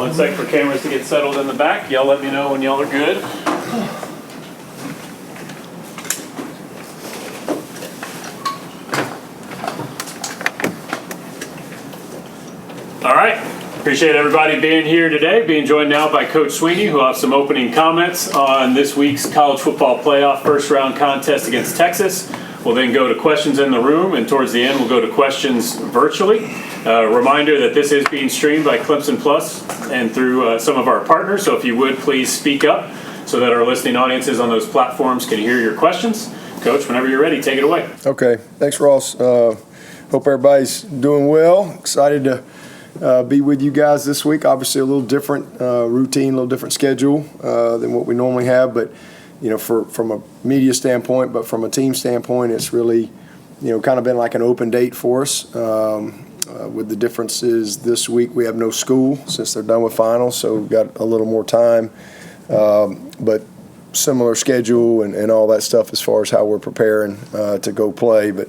1 sec for cameras to get settled in the back. Y'all let me know when y'all are good. All right. Appreciate everybody being here today, being joined now by Coach Swinney, who will have some opening comments on this week's college football playoff first round contest against Texas. We'll then go to questions in the room, and towards the end, we'll go to questions virtually. Reminder that this is being streamed by Clemson Plus and through some of our partners, so if you would, please speak up so that our listening audiences on those platforms can hear your questions. Coach, whenever you're ready, take it away. Okay. Thanks, Ross. Hope everybody's doing well. Excited to be with you guys this week. Obviously a little different routine, a little different schedule than what we normally have, but you know, from a media standpoint, but from a team standpoint, it's really, you know, kind of been like an open date for us. With the differences this week, we have no school since they're done with finals, so we've got a little more time. But similar schedule and all that stuff as far as how we're preparing to go play. But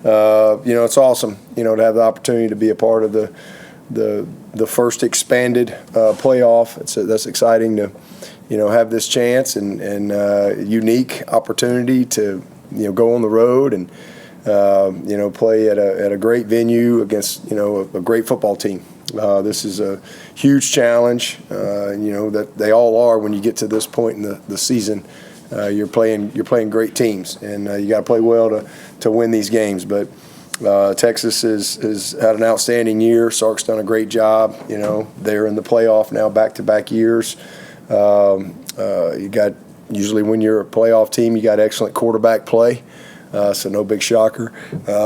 you know, it's awesome, you know, to have the opportunity to be a part of the first expanded playoff. That's exciting to, you know, have this chance and unique opportunity to, you know, go on the road and you know, play at a great venue against, you know, a great football team. This is a huge challenge, you know, that they all are when you get to this point in the season. You're playing great teams, and you got to play well to win these games. But Texas has had an outstanding year. Sark's done a great job. You know, they're in the playoff now, back-to-back years. You got, usually when you're a playoff team, you got excellent quarterback play. So no big shocker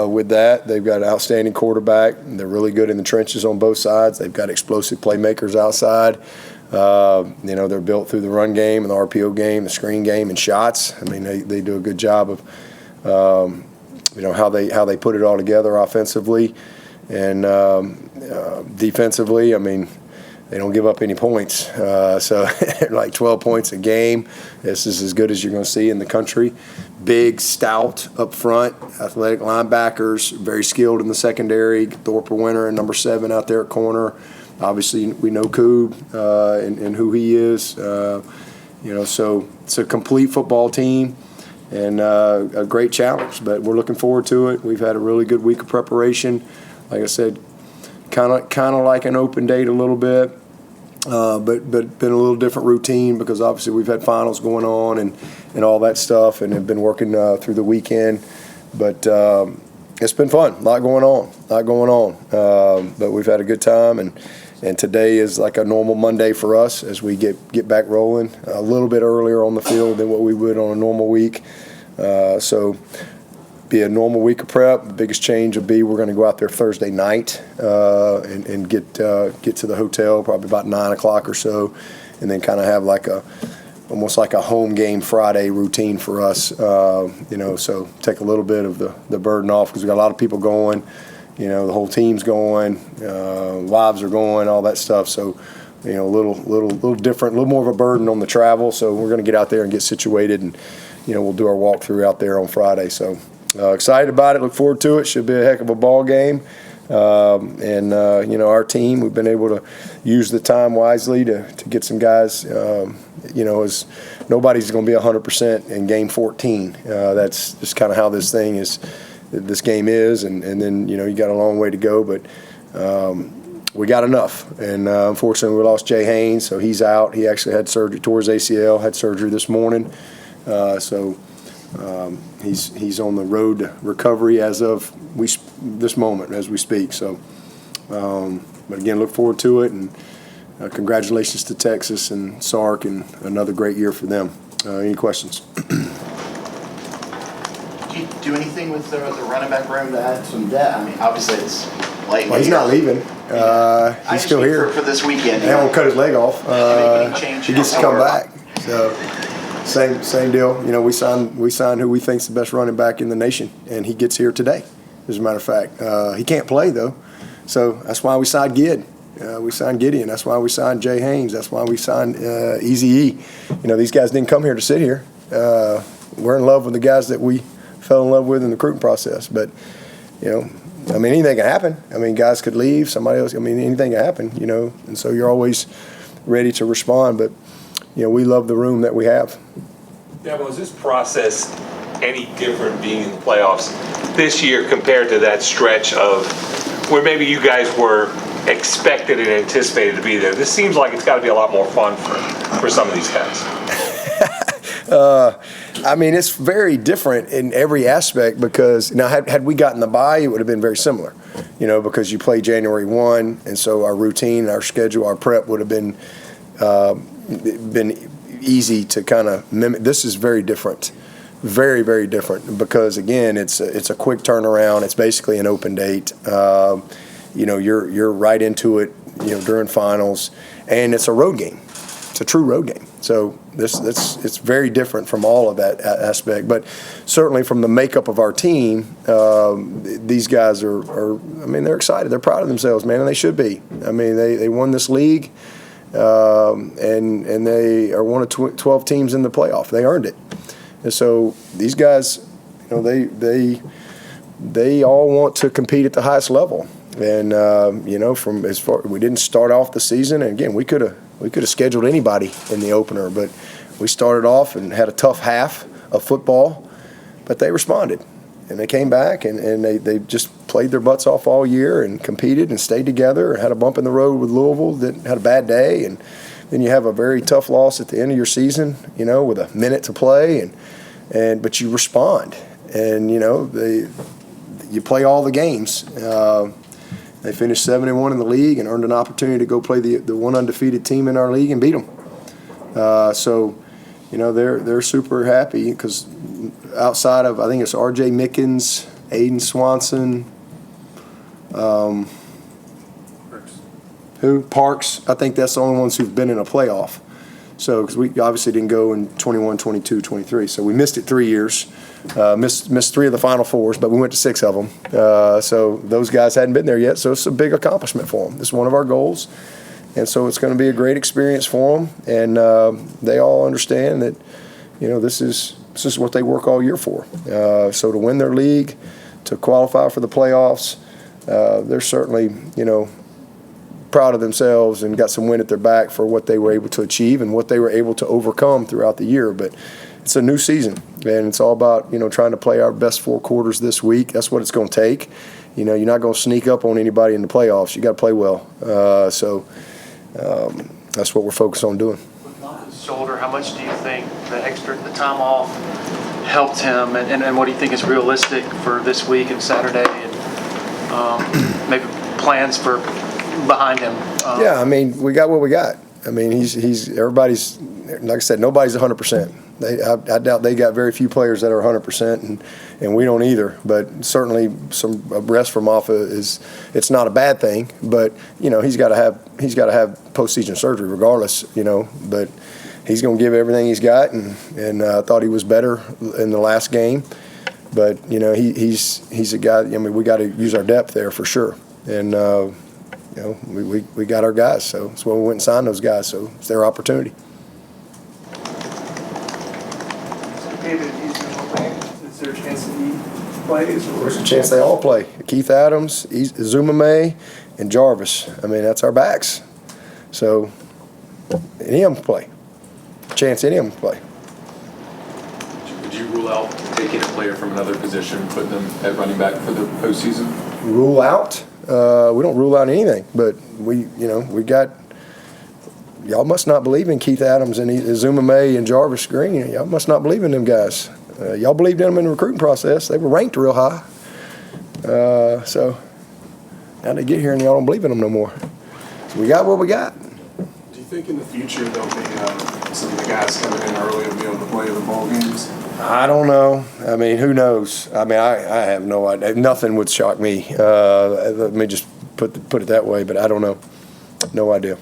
with that. They've got an outstanding quarterback. They're really good in the trenches on both sides. They've got explosive playmakers outside. You know, they're built through the run game and the RPO game, the screen game, and shots. I mean, they do a good job of, you know, how they put it all together offensively and defensively. I mean, they don't give up any points. So like 12 points a game. This is as good as you're going to see in the country. Big, stout up front, athletic linebackers, very skilled in the secondary. Thorpe Winter and number 7 out there at corner. Obviously, we know Coob and who he is. You know, so it's a complete football team and a great challenge. But we're looking forward to it. We've had a really good week of preparation. Like I said, kind of like an open date a little bit. But been a little different routine because obviously we've had finals going on and all that stuff, and have been working through the weekend. But it's been fun, a lot going on. But we've had a good time, and today is like a normal Monday for us as we get back rolling a little bit earlier on the field than what we would on a normal week. So be a normal week of prep. The biggest change will be we're going to go out there Thursday night and get to the hotel probably about 9 o'clock or so, and then kind of have like almost like a home game Friday routine for us. You know, so take a little bit of the burden off because we got a lot of people going. You know, the whole team's going, wives are going, all that stuff. So, you know, a little different, a little more of a burden on the travel. So we're going to get out there and get situated, and you know, we'll do our walkthrough out there on Friday. So. Excited about it. Look forward to it. Should be a heck of a ball game. And you know, our team, we've been able to use the time wisely to get some guys. You know, as nobody's going to be 100% in game 14. That's just kind of how this game is. And then you know, you got a long way to go, but we got enough. And unfortunately, we lost Jay Haynes, so he's out. He actually had surgery, tore his ACL, had surgery this morning. So. He's on the road to recovery as of this moment as we speak. So, but again, look forward to it, and congratulations to Texas and Sark, and another great year for them. Any questions? Do you do anything with the running back room to add some depth? I mean, obviously it's late. Well, he's not leaving. He's still here for this weekend. They won't cut his leg off. He gets to come back. So. Same deal. You know, we signed who we think's the best running back in the nation, and he gets here today. As a matter of fact, he can't play though, so that's why we signed Gid. We signed Gideon. That's why we signed Jay Haynes. That's why we signed Easy E. You know, these guys didn't come here to sit here. We're in love with the guys that we fell in love with in the recruiting process. But you know, I mean, anything can happen. I mean, guys could leave, somebody else. I mean, anything can happen, and so you're always ready to respond. But, we love the room that we have. Dabo, is this process any different being in the playoffs this year compared to that stretch of where maybe you guys were expected and anticipated to be there? This seems like it's got to be a lot more fun for some of these guys. I mean, it's very different in every aspect because now had we gotten the bye, it would have been very similar, because you play January 1, and so our routine, our schedule, our prep would have been easy to kind of mimic. This is very different, very, very different because, again, it's a quick turnaround. It's basically an open date. You're right into it, during finals, and it's a road game. It's a true road game. So it's very different from all of that aspect. But certainly from the makeup of our team, these guys are they're excited. They're proud of themselves, man, and they should be. I mean, they won this league, and they are one of 12 teams in the playoff. They earned it. And so these guys, they all want to compete at the highest level. And from as far we didn't start off the season, and again we could have scheduled anybody in the opener, but we started off and had a tough half of football, but they responded and they came back and they just played their butts off all year and competed and stayed together. Had a bump in the road with Louisville that had a bad day, and then you have a very tough loss at the end of your season, with a minute to play, but you respond, and you play all the games. They finished 7-1 in the league and earned an opportunity to go play the one undefeated team in our league and beat them. So they're super happy because outside of, I think it's R.J. Mickens, Aiden Swanson, Parks. I think that's the only ones who've been in a playoff. So because we obviously didn't go in 21, 22, 23. So we missed it 3 years. Missed 3 of the Final Fours, but we went to 6 of them. So those guys hadn't been there yet, so it's a big accomplishment for them. It's one of our goals, and so it's going to be a great experience for them. And they all understand that, this is what they work all year for. So to win their league, to qualify for the playoffs, they're certainly, proud of themselves and got some wind at their back for what they were able to achieve and what they were able to overcome throughout the year. But it's a new season, and it's all about, trying to play our best 4 quarters this week. That's what it's going to take. You're not going to sneak up on anybody in the playoffs. You got to play well. So that's what we're focused on doing. With Longhorns' shoulder, how much do you think the time off helped him, and what do you think is realistic for this week and Saturday, and maybe plans for behind him? Yeah, we got what we got. He's everybody's, like I said, nobody's 100%. I doubt they got very few players that are 100%, and we don't either. But certainly some rest from off it's not a bad thing. But he's got to have postseason surgery regardless. But he's going to give everything he's got, and I thought he was better in the last game. But he's a guy. We got to use our depth there for sure, and we got our guys. So that's why we went and signed those guys. So it's their opportunity. David, is there a chance that he plays? There's a chance they all play. Keith Adams, Zuma May, and Jarvis. That's our backs. So any of them can play. Chance any of them can play. Would you rule out taking a player from another position, putting them at running back for the postseason? Rule out? We don't rule out anything, but we got. Y'all must not believe in Keith Adams and Zuma May and Jarvis Green. Y'all must not believe in them guys. Y'all believed in them in the recruiting process. They were ranked real high. So now they get here and y'all don't believe in them no more. So we got what we got. Do you think in the future there'll be some of the guys coming in early and be able to play the bowl games? I don't know. Who knows? I have no idea. Nothing would shock me. Let me just put it that way, but I don't know. No idea.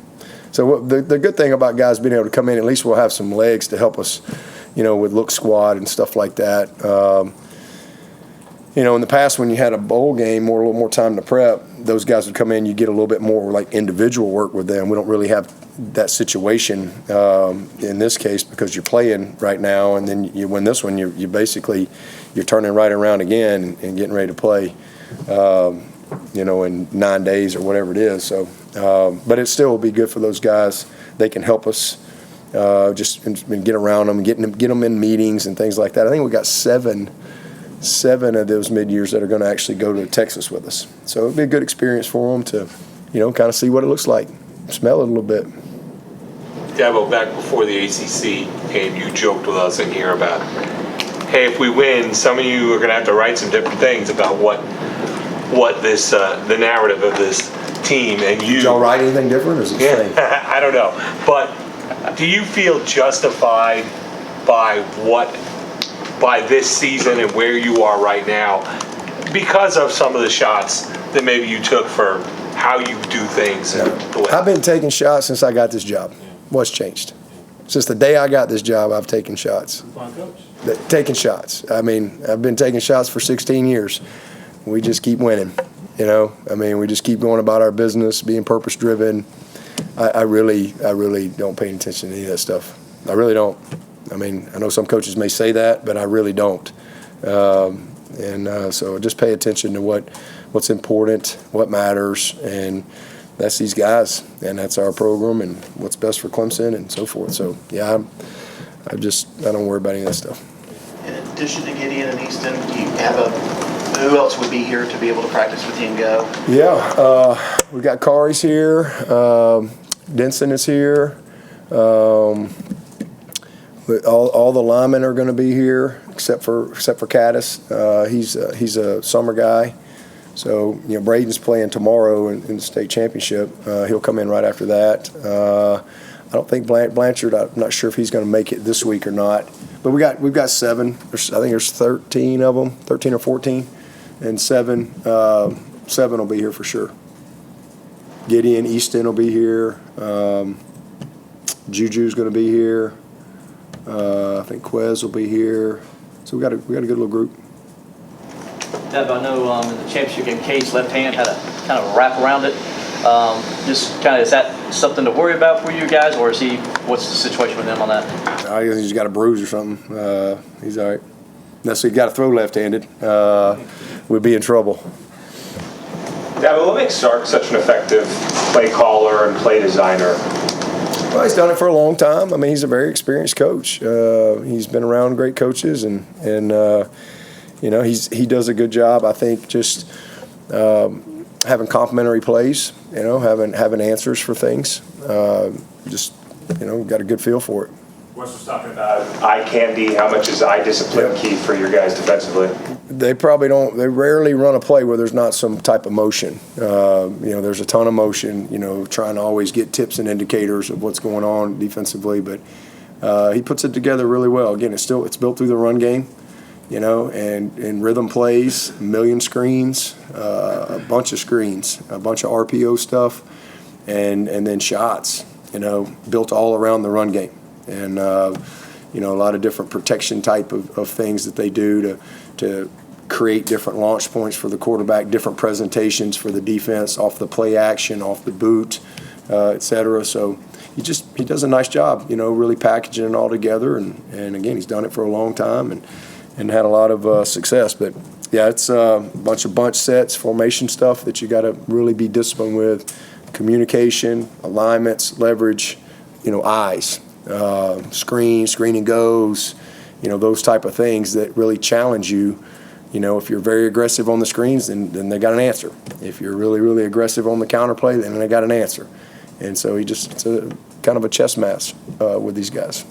So the good thing about guys being able to come in, at least we'll have some legs to help us, with look squad and stuff like that. In the past when you had a bowl game or a little more time to prep, those guys would come in, you get a little bit more like individual work with them. We don't really have that situation in this case because you're playing right now, and then you win this one, you're basically turning right around again and getting ready to play. in 9 days or whatever it is. So, but it still will be good for those guys. They can help us just get around them, get them in meetings and things like that. I think we got seven of those mid-years that are going to actually go to Texas with us. So it'll be a good experience for them to, kind of see what it looks like, smell it a little bit. Dabo, back before the ACC, and you joked with us in here about, hey, if we win, some of you are going to have to write some different things about what this the narrative of this team and you. Did y'all write anything different, or is it the same? I don't know, but do you feel justified by this season and where you are right now because of some of the shots that maybe you took for how you do things? And the way. I've been taking shots since I got this job. What's changed? Since the day I got this job, I've taken shots. Taking shots. I mean, I've been taking shots for 16 years. We just keep winning, we just keep going about our business, being purpose-driven. I really don't pay attention to any of that stuff. I really don't. I know some coaches may say that, but I really don't. So just pay attention to what's important, what matters, and that's these guys, and that's our program, and what's best for Clemson, and so forth. So, yeah, I don't worry about any of that stuff. In addition to Gideon and Easton, do you have who else would be here to be able to practice with you and go? Yeah, we got Kari's here. Denson is here. All the linemen are going to be here except for Caddis. He's a summer guy. So, Braden's playing tomorrow in the state championship. He'll come in right after that. I don't think Blanchard, I'm not sure if he's going to make it this week or not. But we've got 7. I think there's 13 of them, 13 or 14. And 7 will be here for sure. Gideon, Easton will be here. Juju's going to be here. I think Quez will be here. So we got a good little group. Deb, I know in the championship game, Cade's left hand had a kind of a wrap around it. Is that something to worry about for you guys, or what's the situation with him on that? I guess he's got a bruise or something. He's all right. Unless he's got to throw left-handed, we'd be in trouble. Dabo, what makes Sark such an effective play caller and play designer? Well, he's done it for a long time. He's a very experienced coach. He's been around great coaches, and he does a good job. I think just having complimentary plays, having answers for things. Got a good feel for it. Wes was talking about eye candy. How much is eye discipline key for your guys defensively? They rarely run a play where there's not some type of motion. There's a ton of motion, trying to always get tips and indicators of what's going on defensively. But he puts it together really well. Again, it's built through the run game, and rhythm plays, a million screens, a bunch of screens, a bunch of RPO stuff, and then shots, built all around the run game. And, a lot of different protection type of things that they do to create different launch points for the quarterback, different presentations for the defense, off the play action, off the boot, et cetera. So he does a nice job, really packaging it all together. And again, he's done it for a long time and had a lot of success. But, yeah, it's a bunch sets, formation stuff that you got to really be disciplined with, communication, alignments, leverage, eyes. Screening goes, those type of things that really challenge you. If you're very aggressive on the screens, then they got an answer. If you're really, really aggressive on the counterplay, then they got an answer. And so it's a kind of a chess match with these guys.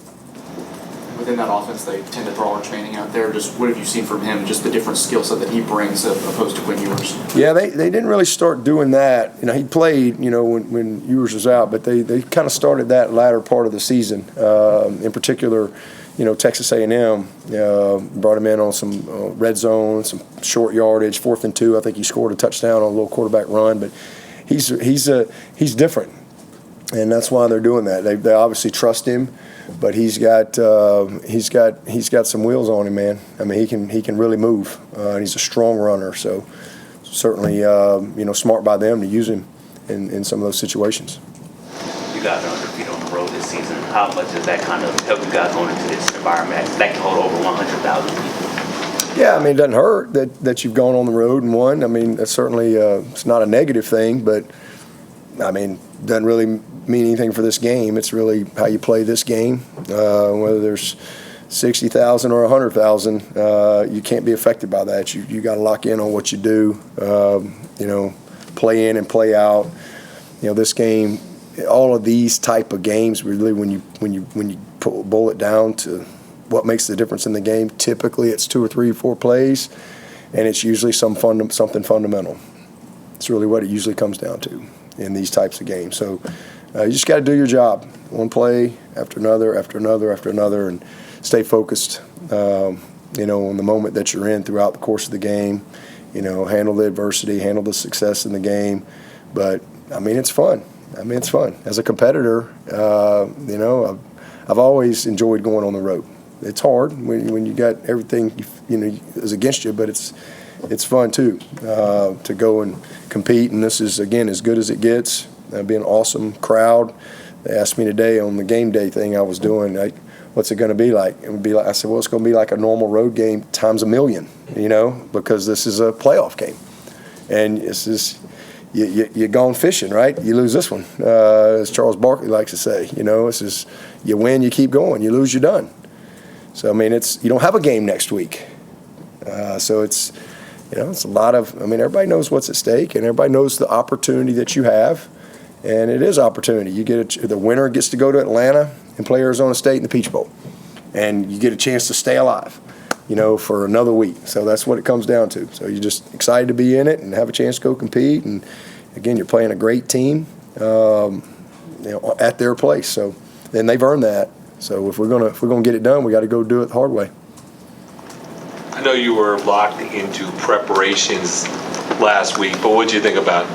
Within that offense, they tend to throw Arch Manning out there. Just what have you seen from him, just the different skill set that he brings opposed to Quinn Ewers? Yeah, they didn't really start doing that. He played, when Ewers was out, but they kind of started that latter part of the season. In particular, Texas A&M brought him in on some red zone, some short yardage, 4th and 2. I think he scored a touchdown on a little quarterback run, but he's different, and that's why they're doing that. They obviously trust him. But he's got some wheels on him, man. He can really move. And he's a strong runner, so certainly smart by them to use him in some of those situations. You guys are undefeated on the road this season. How much does that kind of help you guys going into this environment that can hold over 100,000 people? Yeah, I mean, it doesn't hurt that you've gone on the road and won. I mean, that's certainly it's not a negative thing, but I mean, doesn't really mean anything for this game. It's really how you play this game. Whether there's 60,000 or 100,000, you can't be affected by that. You got to lock in on what you do. Play in and play out. This game, all of these type of games, really, when you boil it down to what makes the difference in the game, typically it's 2 or 3 or 4 plays, and it's usually something fundamental. It's really what it usually comes down to in these types of games. So you just got to do your job, one play after another, after another, after another, and stay focused, on the moment that you're in throughout the course of the game. Handle the adversity, handle the success in the game. But, I mean, it's fun. It's fun. As a competitor, I've always enjoyed going on the road. It's hard when you got everything is against you, but it's fun too to go and compete. And this is, again, as good as it gets. It'll be an awesome crowd. They asked me today on the game day thing I was doing, like, what's it going to be like? It would be like, I said, well, it's going to be like a normal road game times 1,000,000, because this is a playoff game, and this is you're going fishing, right? You lose this one, as Charles Barkley likes to say. This is you win, you keep going. You lose, you're done. So I mean, you don't have a game next week, so it's a lot of. I mean, everybody knows what's at stake, and everybody knows the opportunity that you have, and it is opportunity. You get the winner gets to go to Atlanta and play Arizona State in the Peach Bowl, and you get a chance to stay alive, for another week. So that's what it comes down to. So you're just excited to be in it and have a chance to go compete. And again, you're playing a great team, at their place. So then they've earned that. So if we're gonna get it done, we got to go do it the hard way. I know you were locked into preparations last week, but what did you think about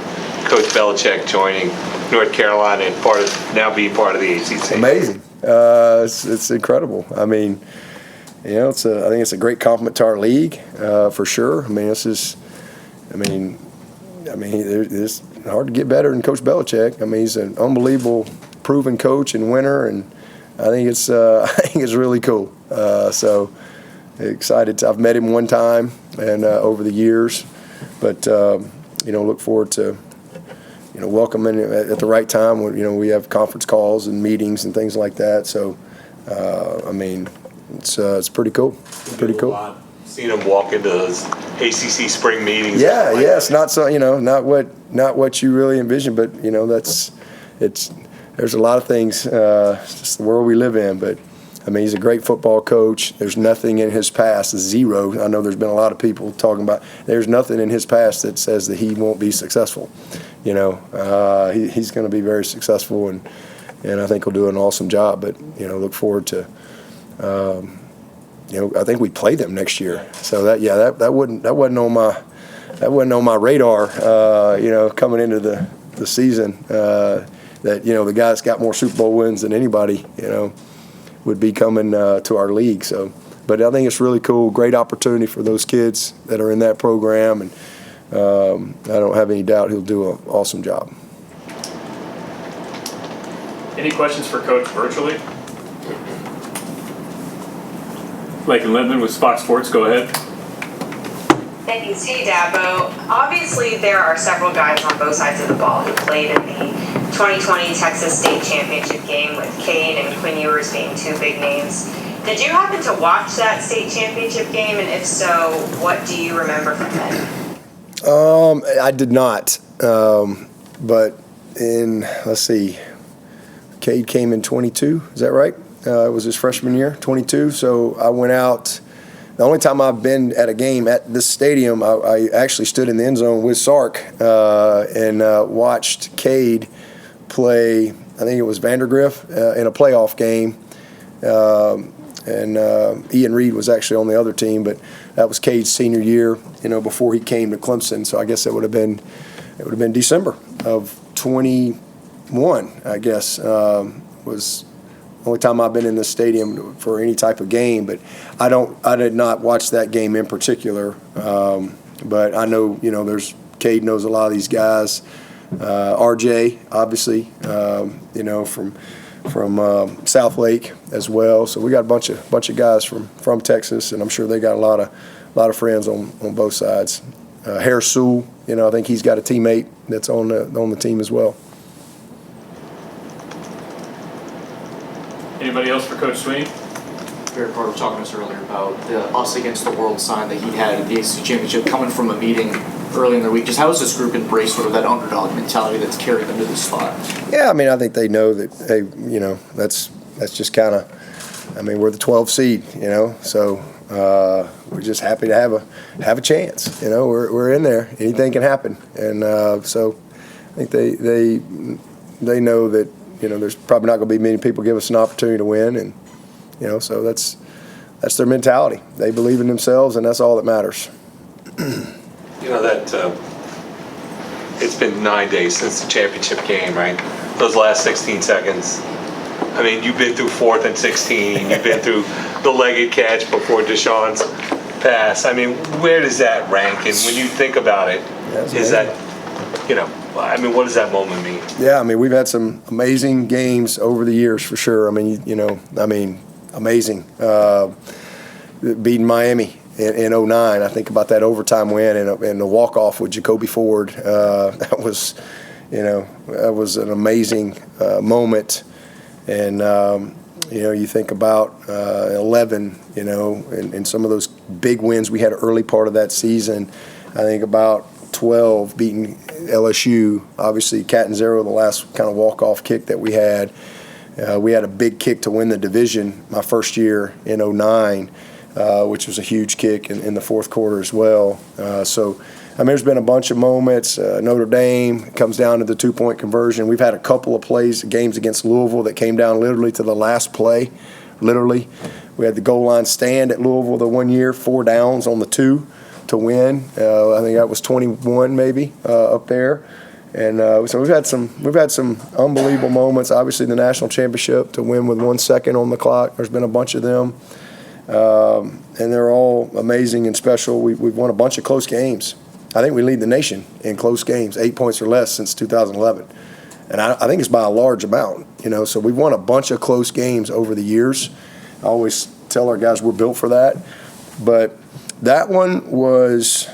Coach Belichick joining North Carolina and now being part of the ACC? Amazing. It's incredible. I mean, I think it's a great compliment to our league, for sure. I mean, it's hard to get better than Coach Belichick. I mean, he's an unbelievable, proven coach and winner, and I think it's really cool. So excited. I've met him one time and over the years, but look forward to welcoming him at the right time when we have conference calls and meetings and things like that. So I mean, it's pretty cool. Pretty cool. Seeing him walk into those ACC spring meetings. Yeah, it's not so not what you really envision, but there's a lot of things. It's just the world we live in, but. I mean, he's a great football coach. There's nothing in his past, zero. I know there's been a lot of people talking about there's nothing in his past that says that he won't be successful. He's going to be very successful, and I think he'll do an awesome job. But, look forward to, I think we play them next year. So that wasn't on my radar, coming into the season, that, the guy that's got more Super Bowl wins than anybody, would be coming to our league. So, but I think it's really cool, great opportunity for those kids that are in that program, and I don't have any doubt he'll do an awesome job. Any questions for Coach virtually? Lakin Lipman with Fox Sports, go ahead. Thanks. Hey, Dabo. Obviously, there are several guys on both sides of the ball who played in the 2020 Texas State Championship game, with Cade and Quinn Ewers being 2 big names. Did you happen to watch that state championship game? And if so, what do you remember from it? I did not. But let's see, Cade came in 22. Is that right? It was his freshman year, 22. So I went out. The only time I've been at a game at this stadium, I actually stood in the end zone with Sark and watched Cade play. I think it was Vandergrift in a playoff game, and Ian Reed was actually on the other team. But that was Cade's senior year, before he came to Clemson. So I guess it would have been December of 21. I guess was the only time I've been in the stadium for any type of game. But I did not watch that game in particular. But I know Cade knows a lot of these guys. RJ, obviously, from South Lake as well. So we got a bunch of guys from Texas, and I'm sure they got a lot lot of friends on both sides. Harris Sewell, I think he's got a teammate that's on the team as well. Anybody else for Coach Swinney? Barry Carter was talking to us earlier about the us against the world sign that he had at the ACC Championship coming from a meeting early in the week. Just how has this group embraced sort of that underdog mentality that's carried them to this spot? Yeah, I think they know that, hey, that's just kind of, we're the 12th seed, so we're just happy to have a chance. We're in there. Anything can happen, and so I think they know that there's probably not going to be many people give us an opportunity to win, and so that's their mentality. They believe in themselves, and that's all that matters. That it's been 9 days since the championship game, right? Those last 16 seconds. You've been through 4th and 16. You've been through the legged catch before Deshaun's pass. Where does that rank? And when you think about it, is that, what does that moment mean? Yeah, we've had some amazing games over the years for sure. Amazing. Beating Miami in 09. I think about that overtime win and the walk-off with Jacoby Ford. That was an amazing moment. And, you think about 11, and some of those big wins we had early part of that season. I think about 12 beating LSU, obviously Catanzaro, the last kind of walk-off kick that we had. We had a big kick to win the division my first year in 09, which was a huge kick in the fourth quarter as well. There's been a bunch of moments. Notre Dame comes down to the 2-point conversion. We've had a couple of games against Louisville that came down literally to the last play, literally. We had the goal line stand at Louisville the 1 year, 4 downs on the 2 to win. I think that was 21 maybe up there. And so we've had some unbelievable moments. Obviously, the national championship to win with 1 second on the clock. There's been a bunch of them, and they're all amazing and special. We've won a bunch of close games. I think we lead the nation in close games, 8 points or less since 2011, and I think it's by a large amount. So we've won a bunch of close games over the years. I always tell our guys we're built for that, but that one was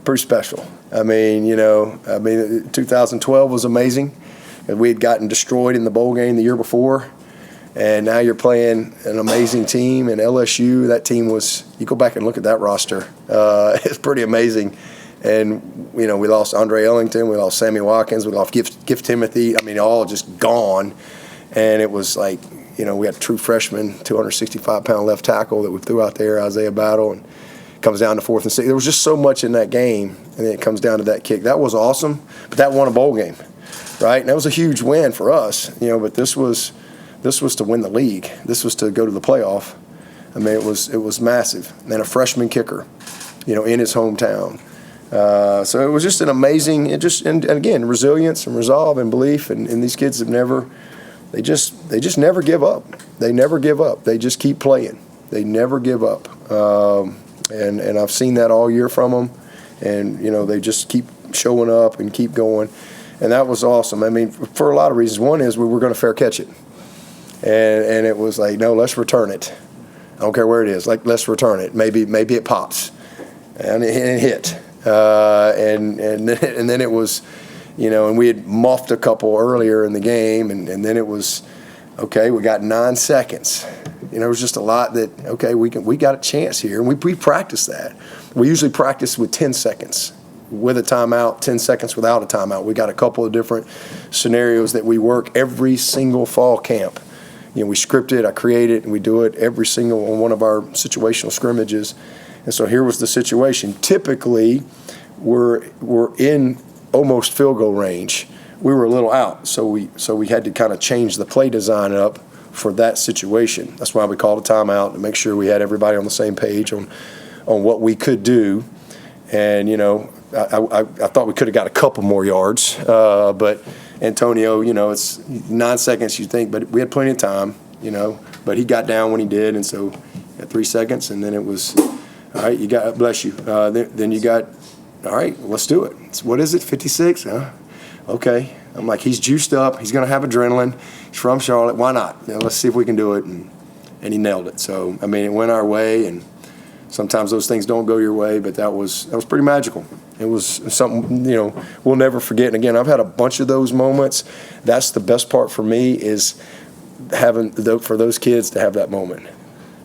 pretty special. 2012 was amazing. We had gotten destroyed in the bowl game the year before, and now you're playing an amazing team. And LSU, that team was, you go back and look at that roster, it's pretty amazing. And, we lost Andre Ellington, we lost Sammy Watkins, we lost Gift Timothy, all just gone. And it was like, we had a true freshman, 265-pound left tackle that we threw out there, Isaiah Battle, and comes down to 4th and 6th. There was just so much in that game, and then it comes down to that kick. That was awesome, but that won a bowl game, right? And that was a huge win for us, but this was to win the league. This was to go to the playoff. It was massive. And then a freshman kicker, in his hometown. So it was just an amazing, and again, resilience and resolve and belief, and these kids have never, they just never give up. They never give up. They just keep playing. They never give up. And I've seen that all year from them, and they just keep showing up and keep going, and that was awesome. For a lot of reasons. One is we were going to fair catch it, and it was like, no, let's return it. I don't care where it is. Like, let's return it. Maybe it pops, and it hit, and then it was, and we had muffed a couple earlier in the game, and then it was, okay, we got 9 seconds. It was just a lot that, okay, we got a chance here, and we practice that. We usually practice with 10 seconds with a timeout, 10 seconds without a timeout. We got a couple of different scenarios that we work every single fall camp. We script it, I create it, and we do it every single on one of our situational scrimmages. And so here was the situation. Typically, we're in almost field goal range. We were a little out, so we had to kind of change the play design up for that situation. That's why we called a timeout to make sure we had everybody on the same page on what we could do. And I thought we could have got a couple more yards, but Antonio, it's 9 seconds you think, but we had plenty of time, but he got down when he did, and so at 3 seconds, and then it was, all right, you got, bless you. Then you got, all right, let's do it. What is it, 56? Okay. I'm like, he's juiced up. He's going to have adrenaline. He's from Charlotte. Why not? Let's see if we can do it. And he nailed it. So, it went our way. And Sometimes those things don't go your way, but that was pretty magical. It was something, we'll never forget. And again, I've had a bunch of those moments. That's the best part for me, is for those kids to have that moment.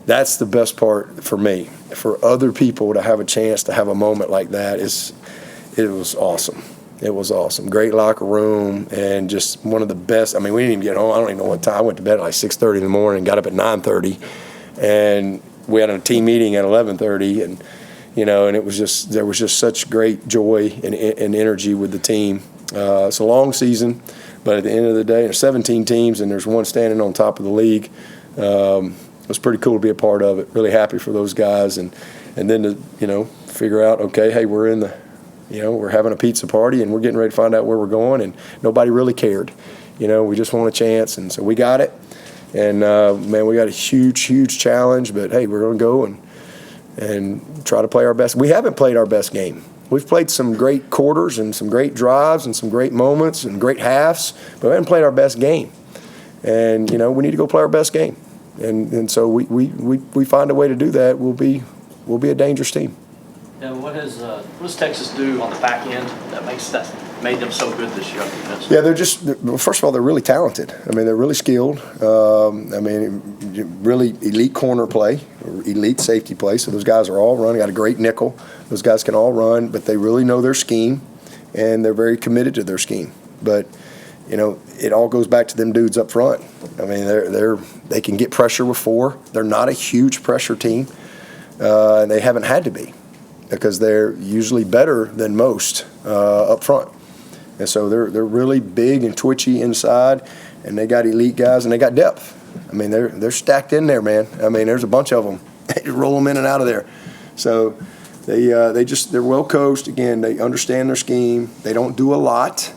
That's the best part for me. For other people to have a chance to have a moment like that, it was awesome. It was awesome. Great locker room, and just one of the best. I mean, we didn't even get home. I don't even know what time. I went to bed at like 6:30 in the morning, got up at 9:30, and we had a team meeting at 11:30, and and there was just such great joy and energy with the team. It's a long season, but at the end of the day, there's 17 teams, and there's one standing on top of the league. It was pretty cool to be a part of it. Really happy for those guys, and then to figure out, okay, hey, we're in the we're having a pizza party, and we're getting ready to find out where we're going, and nobody really cared. We just want a chance, and so we got it. And, man, we got a huge, huge challenge, but, hey, we're going to go and try to play our best. We haven't played our best game. We've played some great quarters and some great drives and some great moments and great halves, but we haven't played our best game. And, we need to go play our best game. And so we find a way to do that, we'll be a dangerous team. Yeah, what does Texas do on the back end that made them so good this year on defense? Yeah, first of all, they're really talented. I mean, they're really skilled. Really elite corner play, elite safety play. So those guys are all running. Got a great nickel. Those guys can all run, but they really know their scheme, and they're very committed to their scheme. But it all goes back to them dudes up front. I mean, they can get pressure with 4. They're not a huge pressure team, and they haven't had to be, because they're usually better than most up front. And so they're really big and twitchy inside, and they got elite guys, and they got depth. I mean, they're stacked in there, man. I mean, there's a bunch of them. They just roll them in and out of there. So they're well coached. Again, they understand their scheme. They don't do a lot,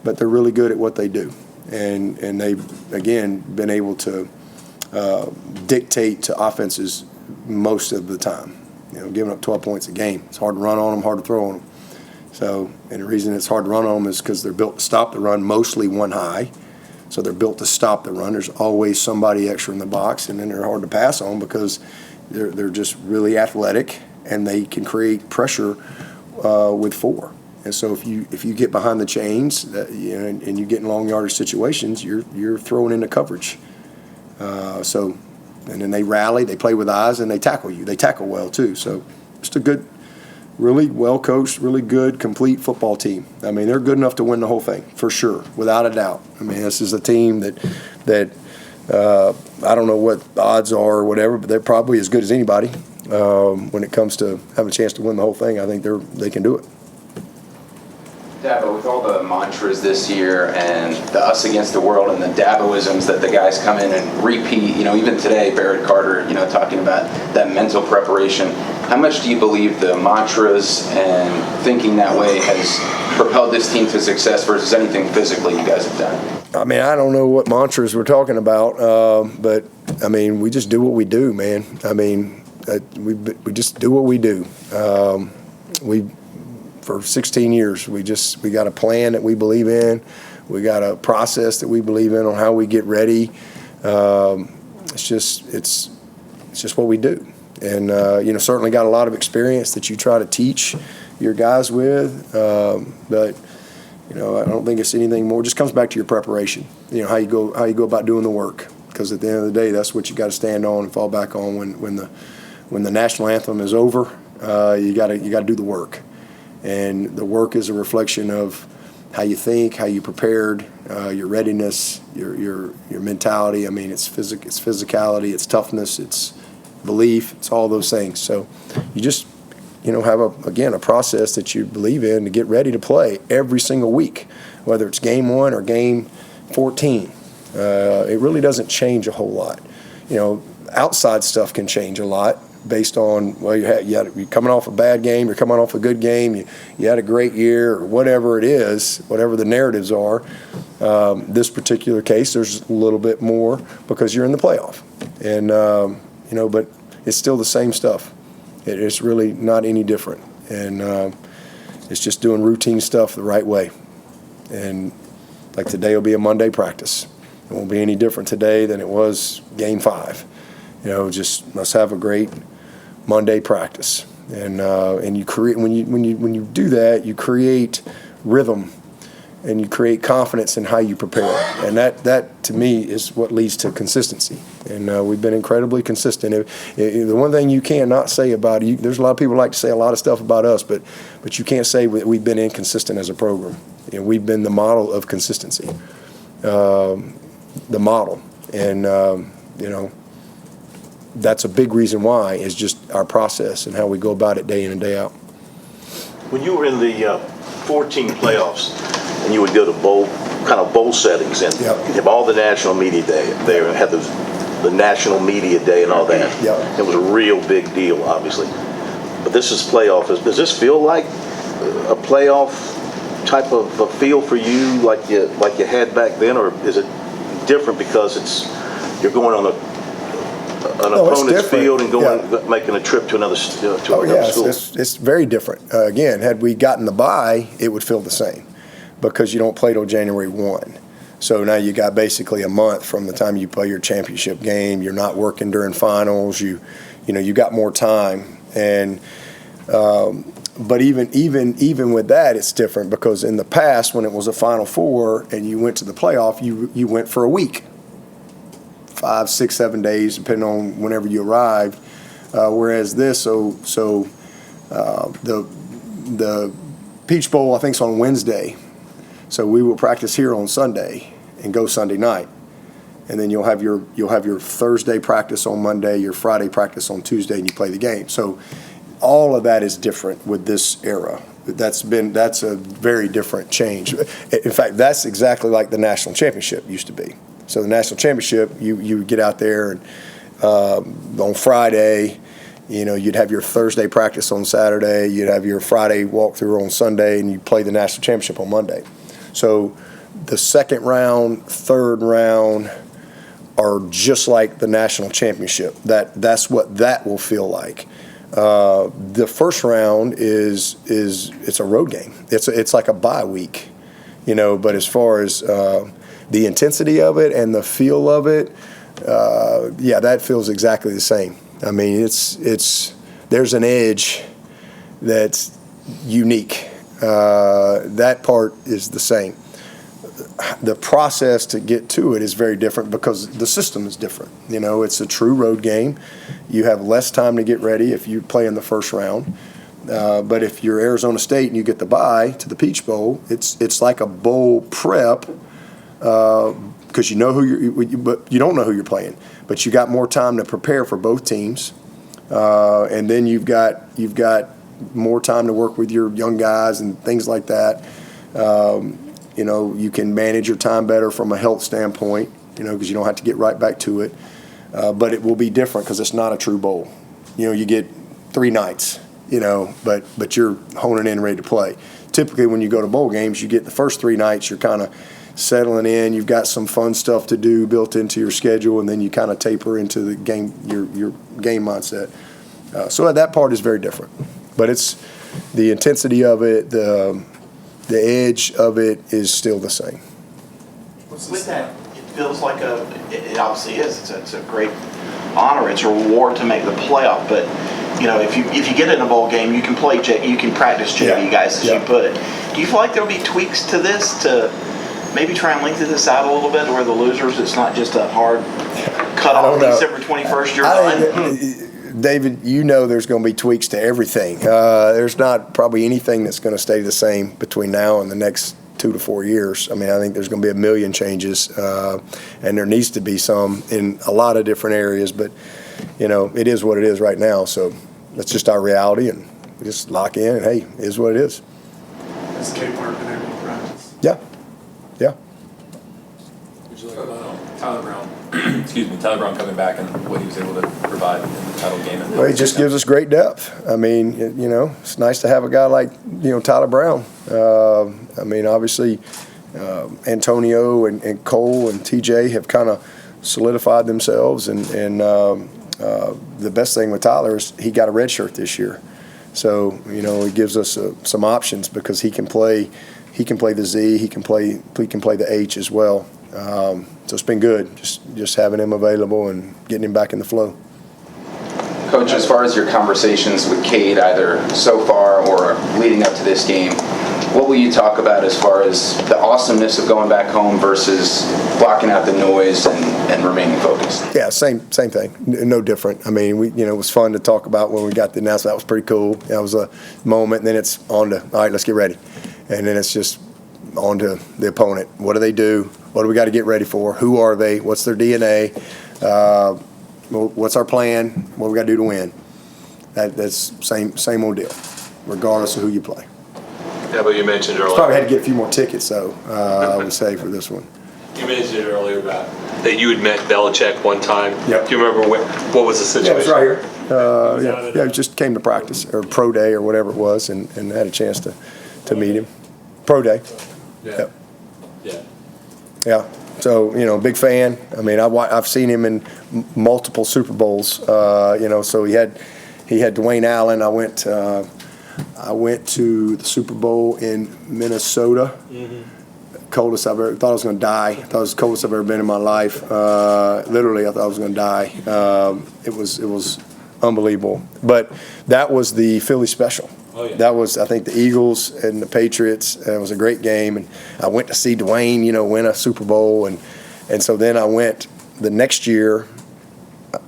but they're really good at what they do. And they've, again, been able to dictate to offenses most of the time. Giving up 12 points a game. It's hard to run on them, hard to throw on them. So, and the reason it's hard to run on them is because they're built to stop the run, mostly one high. So they're built to stop the run. There's always somebody extra in the box, and then they're hard to pass on because they're just really athletic, and they can create pressure with 4. And so if you get behind the chains, and you get in long yardage situations, you're throwing into coverage. And then they rally, they play with eyes, and they tackle you. They tackle well, too. So just a good, really well-coached, really good, complete football team. I mean, they're good enough to win the whole thing, for sure, without a doubt. I mean, this is a team that I don't know what the odds are or whatever, but they're probably as good as anybody when it comes to having a chance to win the whole thing. I think they can do it. Dabo, with all the mantras this year and the us against the world and the Daboisms that the guys come in and repeat, even today, Barrett Carter, talking about that mental preparation, how much do you believe the mantras and thinking that way has propelled this team to success versus anything physically you guys have done? I mean, I don't know what mantras we're talking about, but, I mean, we just do what we do, man. I mean, we just do what we do. For 16 years, we got a plan that we believe in. We got a process that we believe in on how we get ready. It's just what we do. And certainly got a lot of experience that you try to teach your guys with. But I don't think it's anything more. It just comes back to your preparation. How you go about doing the work. Because at the end of the day, that's what you got to stand on and fall back on when the national anthem is over. You got to do the work. And the work is a reflection of how you think, how you prepared, your readiness, your mentality. I mean, it's physicality, it's toughness, it's belief, it's all those things. So you just, have a process that you believe in to get ready to play every single week, whether it's game 1 or game 14. It really doesn't change a whole lot. Outside stuff can change a lot. Based on, you're coming off a bad game, you're coming off a good game, you had a great year, or whatever it is, whatever the narratives are. This particular case, there's a little bit more because you're in the playoff. And, but it's still the same stuff. It's really not any different. And it's just doing routine stuff the right way. And like today will be a Monday practice. It won't be any different today than it was game 5. Just must have a great Monday practice, and you create when you do that, you create rhythm, and you create confidence in how you prepare, and that to me is what leads to consistency. And we've been incredibly consistent. The one thing you cannot say about it, there's a lot of people like to say a lot of stuff about us, but you can't say we've been inconsistent as a program. We've been the model of consistency, the model, and that's a big reason why is just our process and how we go about it day in and day out. When you were in the 14 playoffs and you would go to bowl settings and have all the national media day there and have the national media day and all that, it was a real big deal, obviously. But this is playoff. Does this feel like a playoff type of a feel for you, like you had back then, or is it different because you're going on an opponent's field and making a trip to another school? It's very different. Again, had we gotten the bye, it would feel the same because you don't play till January 1. So now you got basically a month from the time you play your championship game. You're not working during finals. You got more time. And but even with that, it's different because in the past, when it was a Final Four and you went to the playoff, you went for a week. 5, 6, 7 days, depending on whenever you arrived. Whereas this, the Peach Bowl, I think, is on Wednesday. So we will practice here on Sunday and go Sunday night, and then you'll have your Thursday practice on Monday, your Friday practice on Tuesday, and you play the game. So all of that is different with this era. That's a very different change. In fact, that's exactly like the national championship used to be. So the national championship, you get out there and on Friday, you'd have your Thursday practice on Saturday, you'd have your Friday walkthrough on Sunday, and you play the national championship on Monday. So the second round, third round are just like the national championship. That's what that will feel like. The first round is it's a road game. It's like a bye week, But as far as the intensity of it and the feel of it, that feels exactly the same. I mean, there's an edge that's unique. That part is the same. The process to get to it is very different because the system is different. It's a true road game. You have less time to get ready if you play in the first round. But if you're Arizona State and you get the bye to the Peach Bowl, it's like a bowl prep because you know but you don't know who you're playing. But you got more time to prepare for both teams, and then you've got more time to work with your young guys and things like that. You can manage your time better from a health standpoint, because you don't have to get right back to it. But it will be different because it's not a true bowl. You get 3 nights, but you're honing in ready to play. Typically, when you go to bowl games, you get the first 3 nights, you're kind of settling in. You've got some fun stuff to do built into your schedule, and then you kind of taper into the game, your game mindset. So that part is very different. But it's the intensity of it, the edge of it is still the same. With that, it feels like it obviously is. It's a great honor. It's a reward to make the playoff. But if you get in a bowl game, you can practice JV guys, as you put it. Do you feel like there'll be tweaks to this to maybe try and lengthen this out a little bit, where the losers, it's not just a hard cut off December 21st, you're done? David, there's going to be tweaks to everything. There's not probably anything that's going to stay the same between now and the next 2 to 4 years. I mean, I think there's going to be a million changes, and there needs to be some in a lot of different areas. But, it is what it is right now. So that's just our reality, and we just lock in, and, hey, it is what it is. Is Cape Park been able to practice? Yeah. Would you like about Tyler Brown? Excuse me, Tyler Brown coming back and what he was able to provide in the title game. Well, he just gives us great depth. I mean, it's nice to have a guy like, Tyler Brown. I mean, obviously, Antonio and Cole and TJ have kind of solidified themselves. And the best thing with Tyler is he got a red shirt this year. So, it gives us some options because he can play the Z, he can play the H as well. So it's been good, just having him available and getting him back in the flow. Coach, as far as your conversations with Cade, either so far or leading up to this game, what will you talk about as far as the awesomeness of going back home versus blocking out the noise and remaining focused? Yeah, same thing. No different. I mean, it was fun to talk about when we got the announcement. That was pretty cool. That was a moment, and then it's on to, all right, let's get ready. And then it's just on to the opponent. What do they do? What do we got to get ready for? Who are they? What's their DNA? What's our plan? What we got to do to win? That's same old deal, regardless of who you play. Yeah, but you mentioned earlier. Probably had to get a few more tickets, though, I would say, for this one. You mentioned earlier about that you had met Belichick one time. Yep. Do you remember what was the situation? Yeah, it was right here. Yeah, just came to practice, or pro day, or whatever it was, and had a chance to meet him. Pro day. Yeah. Yep. Yeah. Yeah. So, big fan. I mean, I've seen him in multiple Super Bowls. So he had Dwayne Allen. I went to the Super Bowl in Minnesota. Coldest I've ever thought I was going to die. I thought it was the coldest I've ever been in my life. Literally, I thought I was going to die. It was unbelievable. But that was the Philly special. Oh, yeah. That was, I think, the Eagles and the Patriots. And it was a great game. And I went to see Dwayne, win a Super Bowl. And so then I went the next year.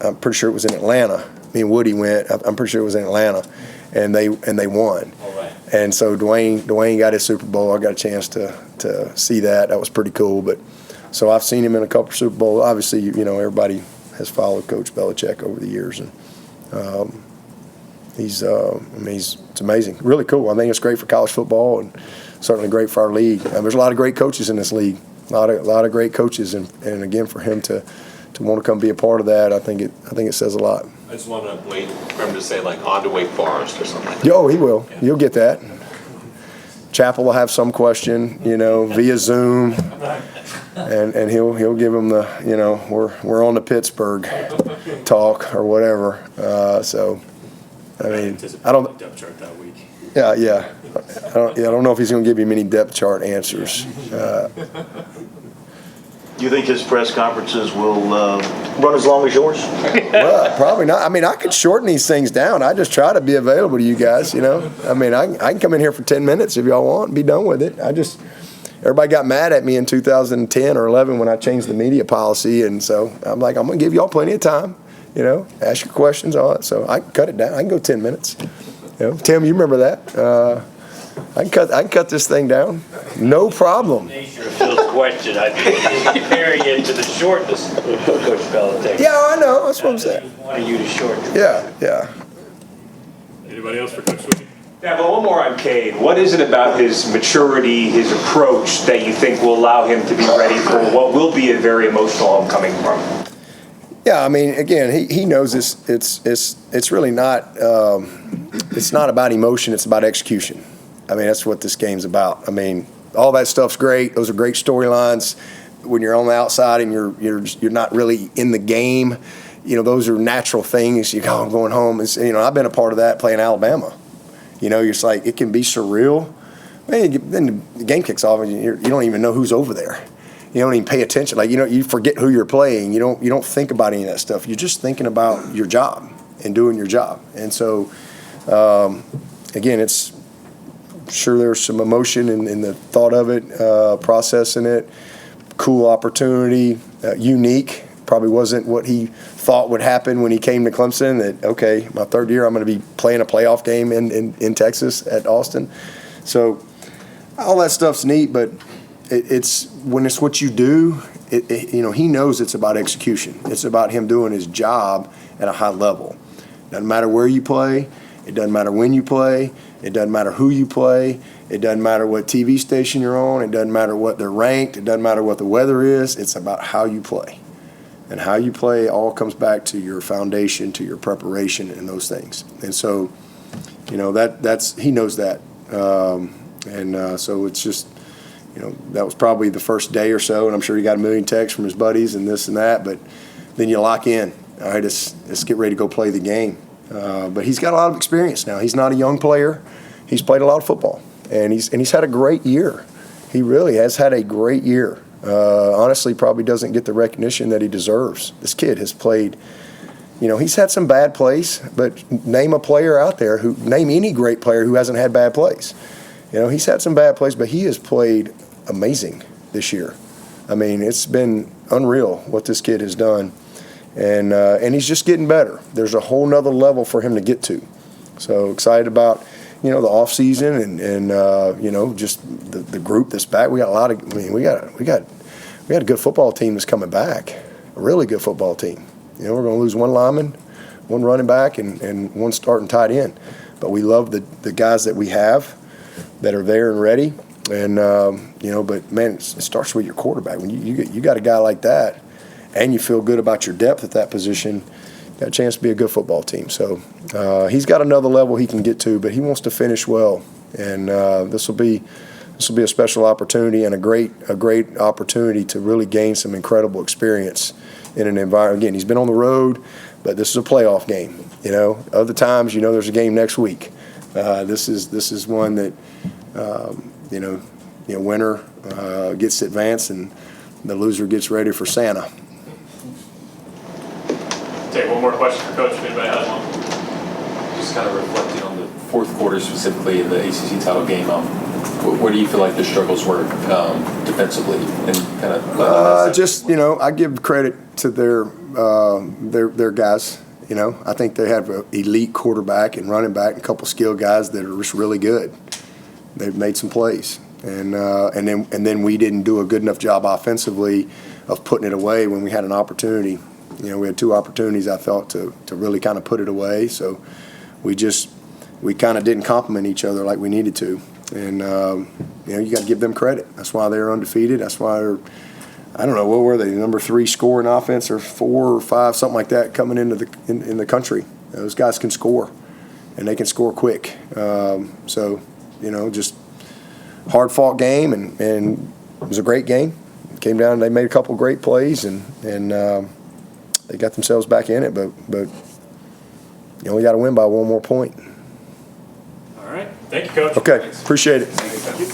I'm pretty sure it was in Atlanta. Me and Woody went. I'm pretty sure it was in Atlanta. And they won. All right. And so Dwayne got his Super Bowl. I got a chance to see that. That was pretty cool. But so I've seen him in a couple of Super Bowls. Obviously, everybody has followed Coach Belichick over the years, and it's amazing, really cool. I think it's great for college football, and certainly great for our league. There's a lot of great coaches in this league. A lot of great coaches, and again, for him to want to come be a part of that, I think it says a lot. I just want to wait for him to say on to Wake Forest or something like that. Oh, he will. You'll get that. Chappell will have some question, via Zoom, and he'll give him the, we're on the Pittsburgh talk or whatever. I mean, I don't. Depth chart that week. Yeah. I don't know if he's going to give you many depth chart answers. Do you think his press conferences will run as long as yours? Well, probably not. I mean, I could shorten these things down. I just try to be available to you guys, I mean, I can come in here for 10 minutes if y'all want and be done with it. Everybody got mad at me in 2010 or 11 when I changed the media policy, and so I'm like, I'm going to give y'all plenty of time, ask your questions on it. So I can cut it down. I can go 10 minutes. Tim, you remember that? I can cut this thing down. No problem. Nature of Phil's question, I'd be comparing it to the shortness of Coach Belichick. Yeah, I know. That's what I'm saying. I wanted you to shorten it. Yeah. Anybody else for Coach Swinney? Yeah, but one more on Cade. What is it about his maturity, his approach, that you think will allow him to be ready for what will be a very emotional homecoming for him? Yeah, I mean, again, he knows this. It's really not. It's not about emotion. It's about execution. I mean, that's what this game's about. I mean, all that stuff's great. Those are great storylines. When you're on the outside and you're not really in the game, those are natural things. You go, I'm going home. I've been a part of that playing Alabama. You're just like, it can be surreal. Man, then the game kicks off and you don't even know who's over there. You don't even pay attention. You forget who you're playing. You don't think about any of that stuff. You're just thinking about your job and doing your job. And so, again, it's sure there's some emotion in the thought of it, processing it. Cool opportunity, unique. Probably wasn't what he thought would happen when he came to Clemson. That, okay, my third year I'm going to be playing a playoff game in Texas at Austin. So all that stuff's neat, but it's when it's what you do, he knows it's about execution. It's about him doing his job at a high level. Doesn't matter where you play. It doesn't matter when you play. It doesn't matter who you play. It doesn't matter what TV station you're on. It doesn't matter what they're ranked. It doesn't matter what the weather is. It's about how you play. And how you play all comes back to your foundation, to your preparation, and those things. And so, that's he knows that. So it's just, that was probably the first day or so, and I'm sure he got a million texts from his buddies and this and that. But then you lock in. All right, let's get ready to go play the game. But he's got a lot of experience now. He's not a young player. He's played a lot of football, and he's had a great year. He really has had a great year. Honestly, probably doesn't get the recognition that he deserves. This kid has played he's had some bad plays, but name a player out there name any great player who hasn't had bad plays. He's had some bad plays, but he has played amazing this year. I mean, it's been unreal what this kid has done, and he's just getting better. There's a whole nother level for him to get to. So excited about the off season and just the group that's back. We got we got a good football team that's coming back, a really good football team. We're going to lose one lineman, one running back, and one starting tight end. But we love the guys that we have that are there and ready. And, but, man, it starts with your quarterback. When you got a guy like that and you feel good about your depth at that position, you got a chance to be a good football team. So he's got another level he can get to, but he wants to finish well. And this will be a special opportunity and a great opportunity to really gain some incredible experience in an environment. Again, he's been on the road, but this is a playoff game. Other times, there's a game next week. This is one that winner gets to advance and the loser gets ready for Santa. Take one more question for Coach if anybody has one. Just kind of reflecting on the fourth quarter, specifically in the ACC title game. Where do you feel like the struggles were defensively and kind of? I give credit to their guys. I think they have an elite quarterback and running back and a couple skilled guys that are just really good. They've made some plays, and then we didn't do a good enough job offensively of putting it away when we had an opportunity. We had two opportunities, I thought, to really kind of put it away. So we kind of didn't compliment each other like we needed to. And, you got to give them credit. That's why they're undefeated. That's why I don't know, what were they, number 3 scoring offense or 4 or 5, something like that, coming into in the country. Those guys can score, and they can score quick. Just hard-fought game, and it was a great game. It came down, they made a couple great plays, and they got themselves back in it, but you only got to win by one more point. All right. Thank you, Coach. Okay. Thanks. Appreciate it. Thank you.